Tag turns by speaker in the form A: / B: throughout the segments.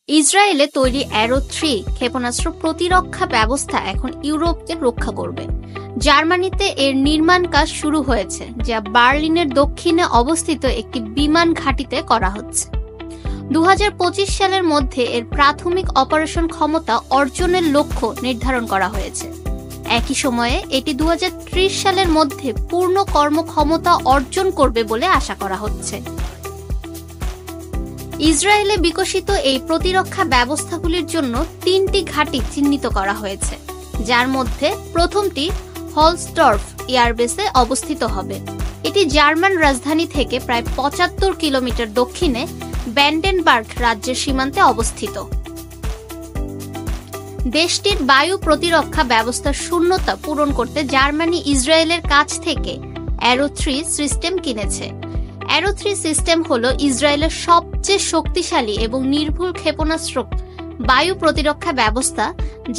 A: ইসরায়েলে তৈরি অ্যারো-3 ক্ষেপণাস্ত্র প্রতিরক্ষা ব্যবস্থা এখন ইউরোপকে রক্ষা করবে। জার্মানিতে এর নির্মাণ কাজ শুরু হয়েছে, যা বার্লিনের দক্ষিণে অবস্থিত একটি বিমান ঘাঁটিতে করা হচ্ছে। 2025 সালের মধ্যে এর প্রাথমিক অপারেশন ক্ষমতা অর্জনের লক্ষ্য নির্ধারণ করা হয়েছে। একই সময়ে এটি 2030 সালের মধ্যে পূর্ণ কর্মক্ষমতা অর্জন করবে বলে আশা করা হচ্ছে। ইসরায়েলে বিকশিত এই প্রতিরক্ষা ব্যবস্থাগুলির জন্য 3টি ঘাঁটি চিহ্নিত করা হয়েছে, যার মধ্যে প্রথমটি হলস্টর্ফ এয়ারবেসে অবস্থিত হবে। এটি জার্মান রাজধানী থেকে প্রায় 75 কিলোমিটার দক্ষিণে ব্যান্ডেনবার্গ রাজ্যের সীমান্তে অবস্থিত। দেশটির বায়ু প্রতিরক্ষা ব্যবস্থার শূন্যতা পূরণ করতে জার্মানি ইসরায়েলের কাছ থেকে অ্যারো-3 সিস্টেম কিনেছে। অ্যারো-3 সিস্টেম হল ইসরায়েলের সবচেয়ে শক্তিশালী এবং নির্ভুল ক্ষেপণাস্ত্র বায়ু প্রতিরক্ষা ব্যবস্থা,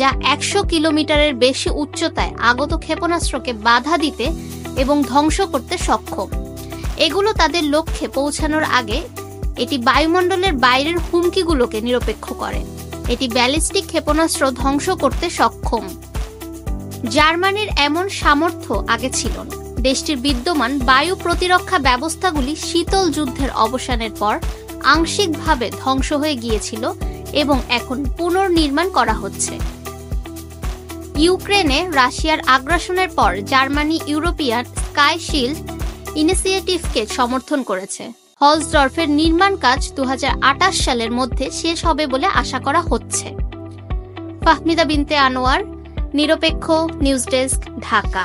A: যা 100 কিলোমিটারের বেশি উচ্চতায় আগত ক্ষেপণাস্ত্রকে বাধা দিতে এবং ধ্বংস করতে সক্ষম। এগুলো তাদের লক্ষ্যে পৌঁছানোর আগে এটি বায়ুমণ্ডলের বাইরের হুমকিগুলোকে নিরপেক্ষ করে। এটি ব্যালিস্টিক ক্ষেপণাস্ত্র ধ্বংস করতে সক্ষম। জার্মানির এমন সামর্থ্য আগে ছিল না। দেশটির বিদ্যমান বায়ু প্রতিরক্ষা ব্যবস্থাগুলি শীতল যুদ্ধের অবসানের পর আংশিকভাবে ধ্বংস হয়ে গিয়েছিল এবং এখন পুনর্নির্মাণ করা হচ্ছে। ইউক্রেনে রাশিয়ার আগ্রাসনের পর জার্মানি ইউরোপিয়ান স্কাই শিল্ড ইনিশিয়েটিভকে সমর্থন করেছে। হলসডর্ফের নির্মাণ কাজ 2028 সালের মধ্যে শেষ হবে বলে আশা করা হচ্ছে। ফাহমিদা বিনতে আনোয়ার, নিরপেক্ষ নিউজ ডেস্ক, ঢাকা।